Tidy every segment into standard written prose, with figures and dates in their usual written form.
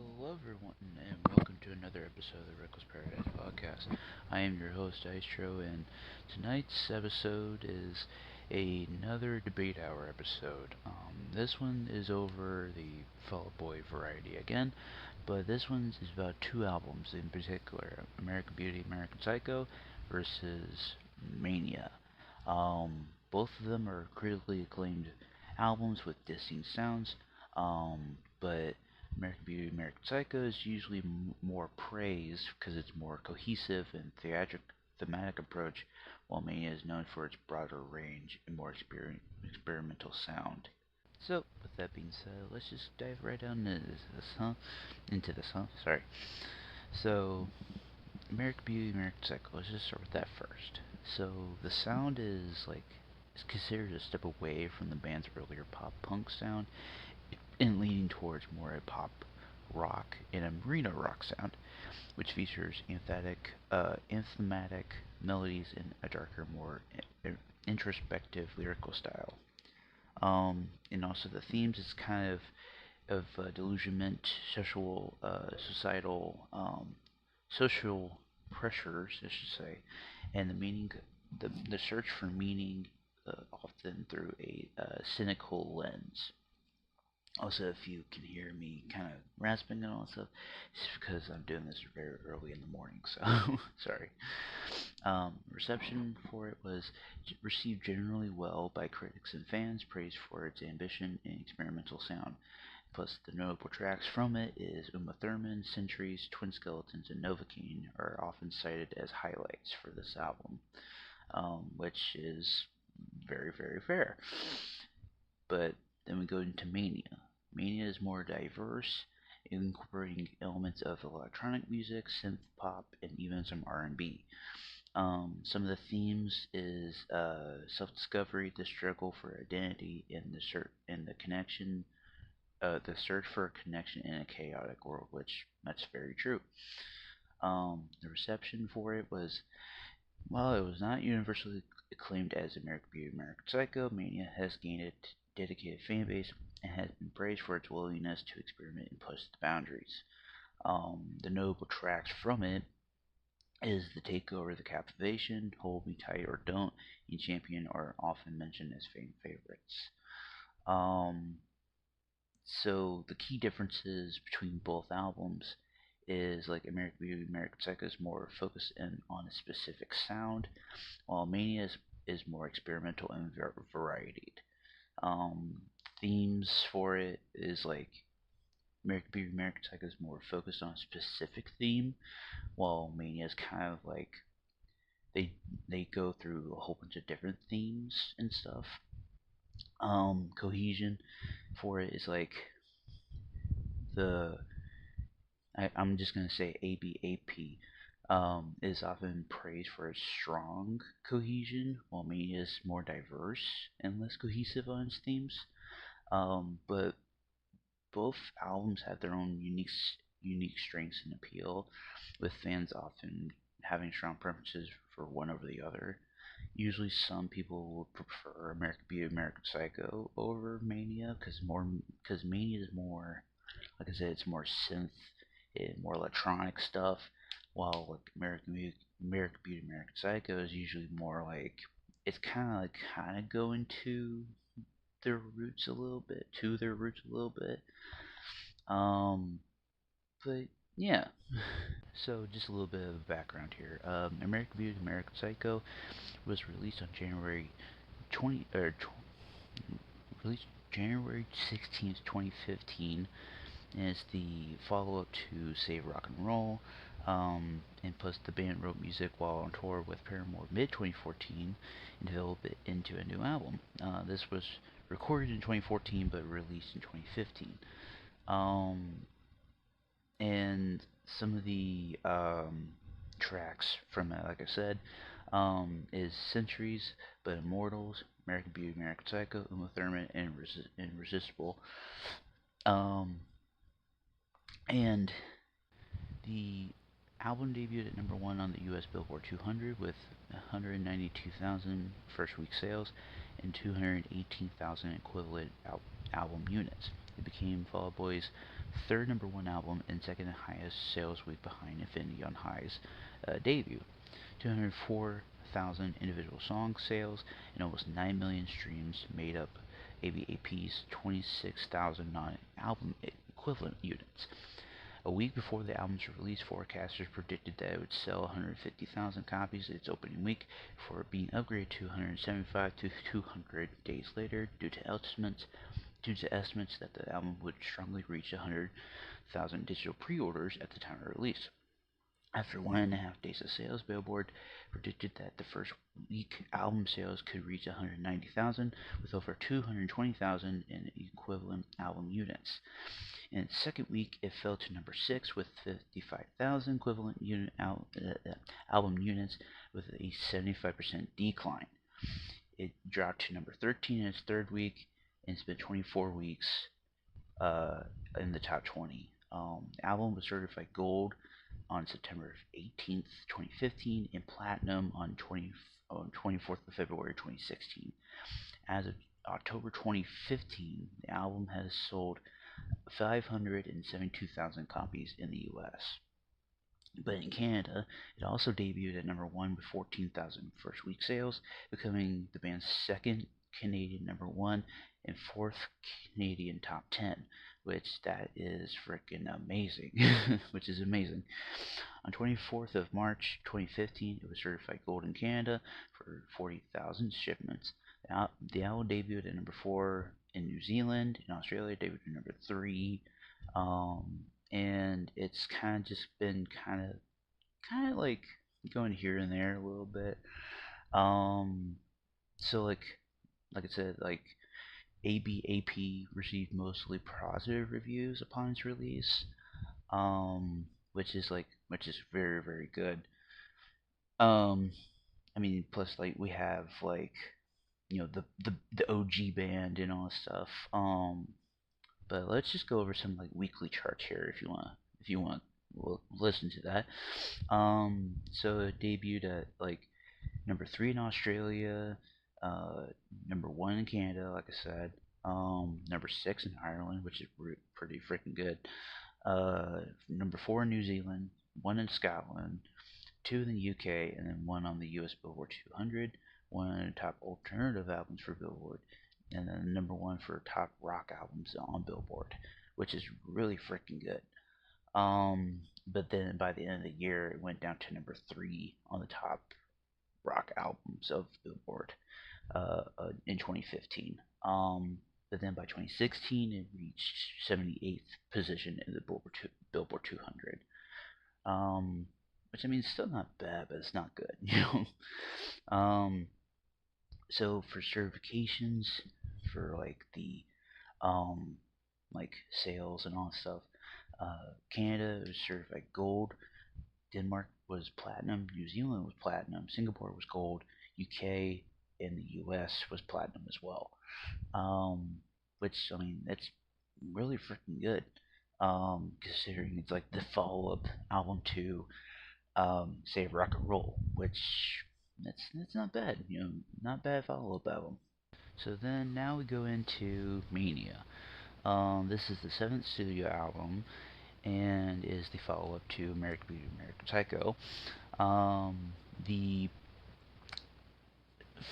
Hello, everyone, and welcome to another episode of the Reckless Paradise Podcast. I am your host, Dystro, and tonight's episode is another debate hour episode. This one is over the Fall Out Boy variety again, but this one is about two albums in particular: American Beauty, American Psycho versus Mania. Both of them are critically acclaimed albums with distinct sounds, but American Beauty, American Psycho is usually more praised because it's more cohesive and thematic approach, while Mania is known for its broader range and more experimental sound. So, with that being said, let's just dive right down into this, huh? Sorry. So, American Beauty, American Psycho. Let's just start with that first. So, the sound is considered a step away from the band's earlier pop punk sound and leaning towards more a pop rock and a arena rock sound, which features anthematic melodies and a darker, more introspective lyrical style. And also the themes is kind of delusionment, societal, social pressures, I should say, and the search for meaning, often through a cynical lens. Also, if you can hear me kind of rasping and all that stuff, it's because I'm doing this very early in the morning, so sorry. Reception for it was received generally well by critics and fans, praised for its ambition and experimental sound. Plus, the notable tracks from it is Uma Thurman, Centuries, Twin Skeletons, and Novocaine are often cited as highlights for this album, which is very, very fair. But then we go into Mania. Mania is more diverse, incorporating elements of electronic music, synth pop, and even some R&B. Some of the themes is self-discovery, the struggle for identity, and the search for a connection in a chaotic world, which that's very true. The reception for it was, while it was not universally acclaimed as American Beauty, American Psycho, Mania has gained a dedicated fan base and has been praised for its willingness to experiment and push the boundaries. The notable tracks from it is The Takeover, The Captivation, Hold Me Tight or Don't, and Champion are often mentioned as fan favorites. Um, so the key differences between both albums is like American Beauty, American Psycho is more focused on a specific sound, while Mania is more experimental and varied. Um, Themes for it is like American Beauty, American Psycho is more focused on a specific theme, while Mania is kind of like they they go through a whole bunch of different themes and stuff. Cohesion for it is like the I'm just gonna say ABAP is often praised for its strong cohesion, while Mania is more diverse and less cohesive on its themes. But both albums have their own unique strengths and appeal, with fans often having strong preferences for one over the other. Usually, some people would prefer American Beauty, American Psycho over Mania because Mania is more, like I said, it's more synth and more electronic stuff, while like American Beauty, American Psycho is usually more like it's kind of going to their roots a little bit. Um, but yeah. So just a little bit of background here. American Beauty, American Psycho was released on January 20 or released January 16th, 2015, and it's the follow-up to Save Rock and Roll. And plus, the band wrote music while on tour with Paramore mid 2014 and developed it into a new album. This was recorded in 2014 but released in 2015. Um, and some of the tracks from it, like I said, is Centuries, but Immortals, American Beauty, American Psycho, Uma Thurman, and Irresistible. Um, and the album debuted at number one on the U.S. Billboard 200 with 192,000 first week sales and 218,000 equivalent album units. It became Fall Out Boy's third number one album and second highest sales week behind Infinity on High's debut. 204,000 individual song sales and almost 9 million streams made up ABAP's 26,000 non-album equivalent units. A week before the album's release, forecasters predicted that it would sell 150,000 copies its opening week, before being upgraded to 175 to 200 days later due to estimates that the album would strongly reach 100,000 digital pre-orders at the time of release. After 1.5 days of sales, Billboard predicted that the first week album sales could reach 190,000, with over 220,000 in equivalent album units. In its second week, it fell to number 6 with 55,000 equivalent album units, with a 75% decline. It dropped to number 13 in its third week and spent 24 weeks in the top 20. The album was certified gold on September 18th, 2015, and platinum on 24th of February 2016. As of October 2015, the album has sold 572,000 copies in the US. But in Canada, it also debuted at number 1 with 14,000 first week sales, becoming the band's second Canadian number 1 and fourth Canadian top 10, which that is freaking amazing, which is amazing. On 24th of March 2015, it was certified gold in Canada for 40,000 shipments. The album debuted at number 4 in New Zealand. In Australia, debuted at number 3. And it's kind of just been kind of like going here and there a little bit. So like I said, like ABAP received mostly positive reviews upon its release, which is very, very good. I mean, plus like we have like the OG band and all this stuff. But let's just go over some like weekly charts here if you want we'll listen to that. So it debuted at like number 3 in Australia, number 1 in Canada, like I said, number 6 in Ireland, which is pretty freaking good. Number 4 in New Zealand, 1 in Scotland, 2 in the UK, and then 1 on the US Billboard 200, 1 on the top alternative albums for Billboard, and then number 1 for top rock albums on Billboard, which is really freaking good. But then by the end of the year, it went down to number 3 on the top rock albums of Billboard in 2015. But then by 2016, it reached 78th position in the Billboard 200. Which I mean, it's still not bad, but it's not good, So for certifications, for like the like sales and all that stuff, Canada was certified gold, Denmark was platinum, New Zealand was platinum, Singapore was gold, UK and the US was platinum as well. Which I mean, that's really freaking good. Considering it's like the follow-up album to Save Rock and Roll, which that's not bad, not bad follow-up album. So then now we go into Mania. This is the 7th studio album and is the follow-up to American Beauty, American Psycho. The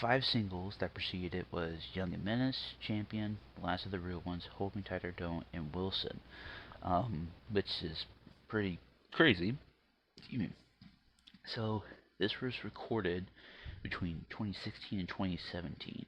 5 singles that preceded it was Young and Menace, Champion, Last of the Real Ones, Hold Me Tight or Don't, and Wilson, which is pretty crazy. So this was recorded between 2016 and 2017,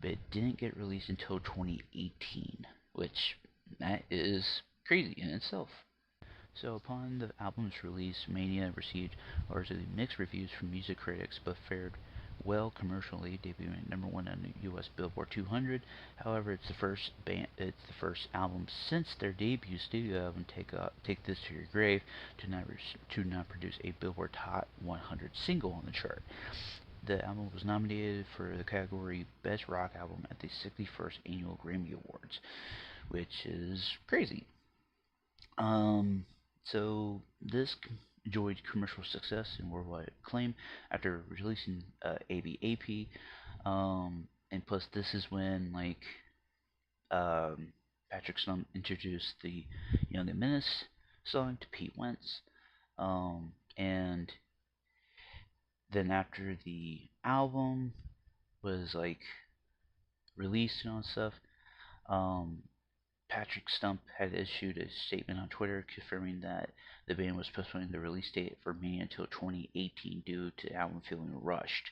but it didn't get released until 2018, which that is crazy in itself. So upon the album's release, Mania received largely mixed reviews from music critics, but fared well commercially, debuting at number 1 on the U.S. Billboard 200. However, it's the first album since their debut studio album, Take This to Your Grave, to not produce a Billboard Hot 100 single on the chart. The album was nominated for the category Best Rock Album at the 61st Annual Grammy Awards, which is crazy. So this enjoyed commercial success and worldwide acclaim after releasing ABAP, and plus this is when like Patrick Stump introduced the Young and Menace song to Pete Wentz, and then after the album was like released and all that stuff, um, Patrick Stump had issued a statement on Twitter confirming that the band was postponing the release date for Mania until 2018 due to the album feeling rushed.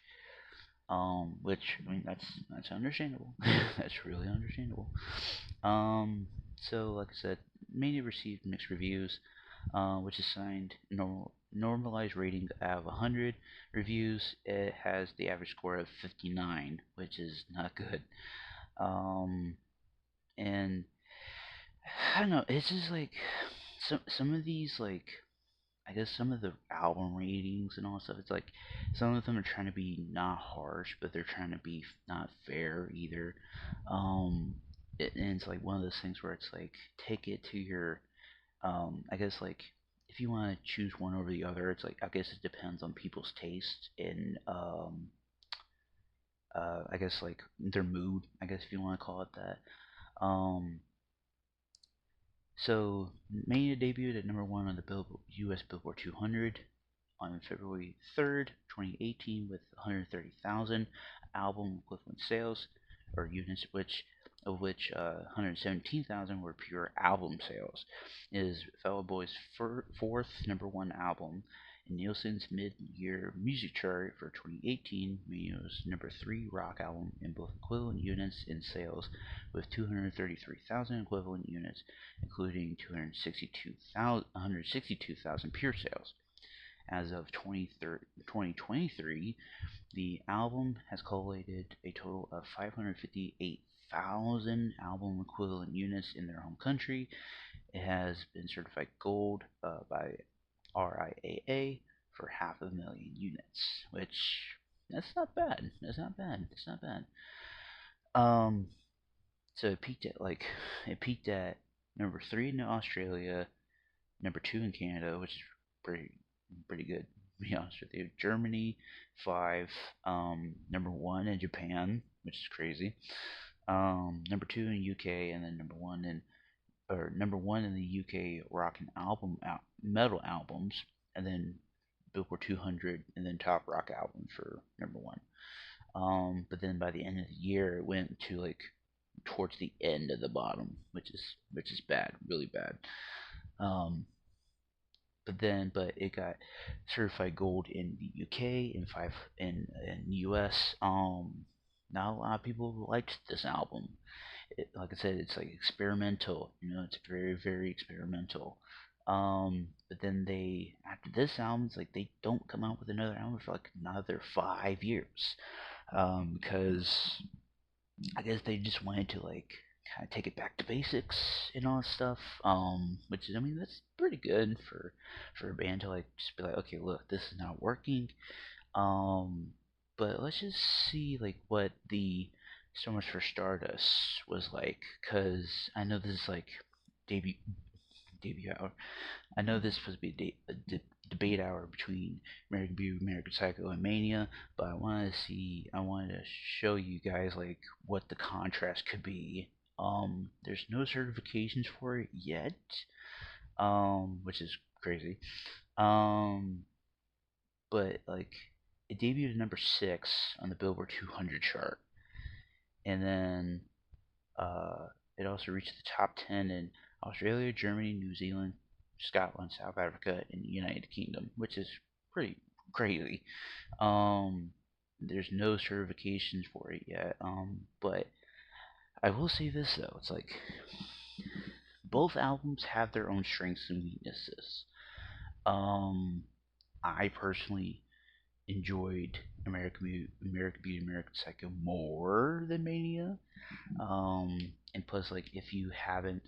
Which I mean that's understandable. That's really understandable. So like I said, Mania received mixed reviews, which assigned normalized rating out of 100 reviews. It has the average score of 59, which is not good. Um, and I don't know. It's just like some of these like I guess some of the album ratings and all that stuff. It's like some of them are trying to be not harsh, but they're trying to be not fair either. Um, and it's like one of those things where it's like take it to your I guess like if you want to choose one over the other, it's like I guess it depends on people's taste and I guess like their mood. I guess if you want to call it that. Um, So, Mania debuted at number one on the U.S. Billboard 200 on February 3rd, 2018, with 130,000 album equivalent sales, or units, which 117,000 were pure album sales. It is Fall Out Boy's fourth number one album in Nielsen's mid-year music chart for 2018. Mania's number three rock album in both equivalent units and sales, with 233,000 equivalent units, including 162,000 pure sales. As of 2023, the album has collated a total of 558,000 album equivalent units in their home country. It has been certified gold by RIAA for 500,000 units, which that's not bad. That's not bad. That's not bad. Um, so it peaked at number three in Australia, number two in Canada, which is pretty good. To be honest with you, Germany 5, number one in Japan, which is crazy. Number two in UK, and then number one in the UK rock and metal albums, and then Billboard 200, and then top rock album for number one. But then by the end of the year, it went to like towards the end of the bottom, which is bad, really bad. But it got certified gold in the UK and five in the US. Not a lot of people liked this album. Like I said, it's like experimental. It's very very experimental. But then after this album, it's like they don't come out with another album for like another 5 years. Because I guess they just wanted to like kind of take it back to basics and all that stuff. Which is, I mean, that's pretty good for a band to like just be like, okay, look, this is not working. Um, but let's just see like what the So Much for Stardust was like, cause I know this is like debut debut hour. I know this was supposed to be a debate hour between American Beauty, American Psycho, and Mania, but I wanted to show you guys like what the contrast could be. There's no certifications for it yet, which is crazy. Um, but like it debuted at number 6 on the Billboard 200 chart, and then it also reached the top 10 in Australia, Germany, New Zealand, Scotland, South Africa, and the United Kingdom, which is pretty crazy. Um, there's no certifications for it yet. But I will say this though, it's like both albums have their own strengths and weaknesses. Um, I personally enjoyed American Beauty, American Psycho more than Mania. And plus, like, if you haven't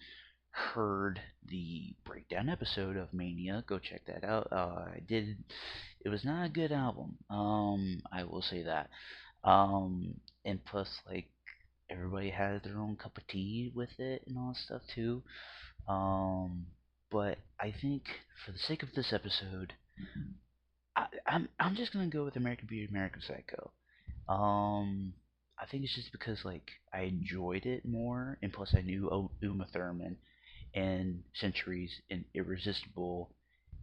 heard the breakdown episode of Mania, go check that out. I did. It was not a good album. I will say that. And plus, like, everybody has their own cup of tea with it and all that stuff too. Um, but I think for the sake of this episode, I'm just gonna go with American Beauty, American Psycho. Um, I think it's just because like I enjoyed it more, and plus I knew Uma Thurman and Centuries and Irresistible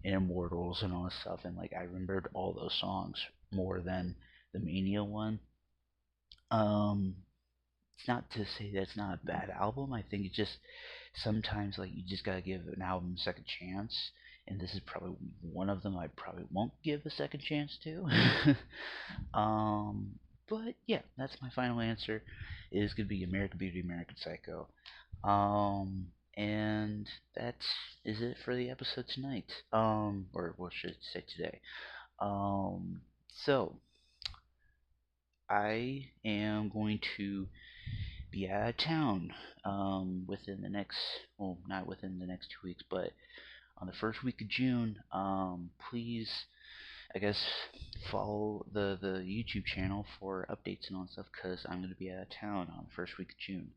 and Immortals and all this stuff, and like I remembered all those songs more than the Mania one. Um, it's not to say that it's not a bad album. I think it's just sometimes like you just gotta give an album a second chance, and this is probably one of them I probably won't give a second chance to. um, but yeah, that's my final answer. It is gonna be American Beauty, American Psycho. And that is it for the episode tonight. Or what should I say today? So I am going to be out of town within the next, well, not within the next 2 weeks, but on the first week of June. Please, I guess, follow the YouTube channel for updates and all that stuff because I'm going to be out of town on the first week of June.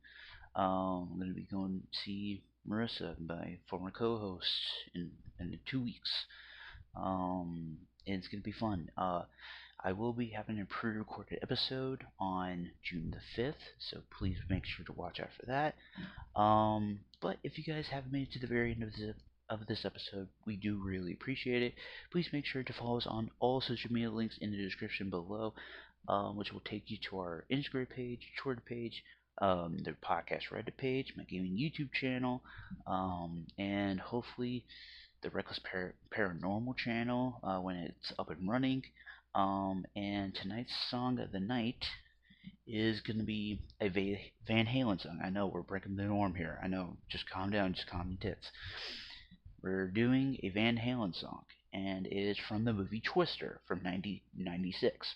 I'm going to be going to see Marissa, my former co-host, in 2 weeks. And it's going to be fun. I will be having a pre-recorded episode on June the 5th, so please make sure to watch out for that. But if you guys haven't made it to the very end of this episode, we do really appreciate it. Please make sure to follow us on all social media links in the description below, which will take you to our Instagram page, Twitter page, the podcast Reddit page, my gaming YouTube channel, and hopefully the Reckless Paranormal channel when it's up and running. And tonight's song of the night is going to be a Van Halen song. I know we're breaking the norm here. I know. Just calm down. Just calm your tits. We're doing a Van Halen song, and it is from the movie Twister from 1996.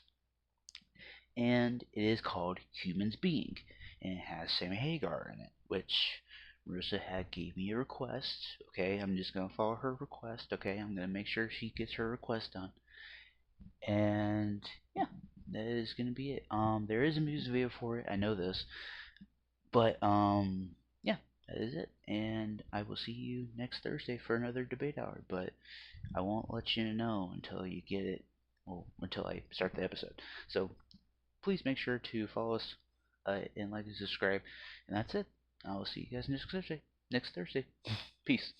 And it is called Humans Being, and it has Sammy Hagar in it, which Marissa had gave me a request. Okay, I'm just gonna follow her request. Okay, I'm gonna make sure she gets her request done. And yeah, that is gonna be it. There is a music video for it. I know this, but yeah, that is it. And I will see you next Thursday for another debate hour. But I won't let you know until you get it. Well, until I start the episode. So please make sure to follow us and like and subscribe. And that's it. I will see you guys next Thursday. Peace.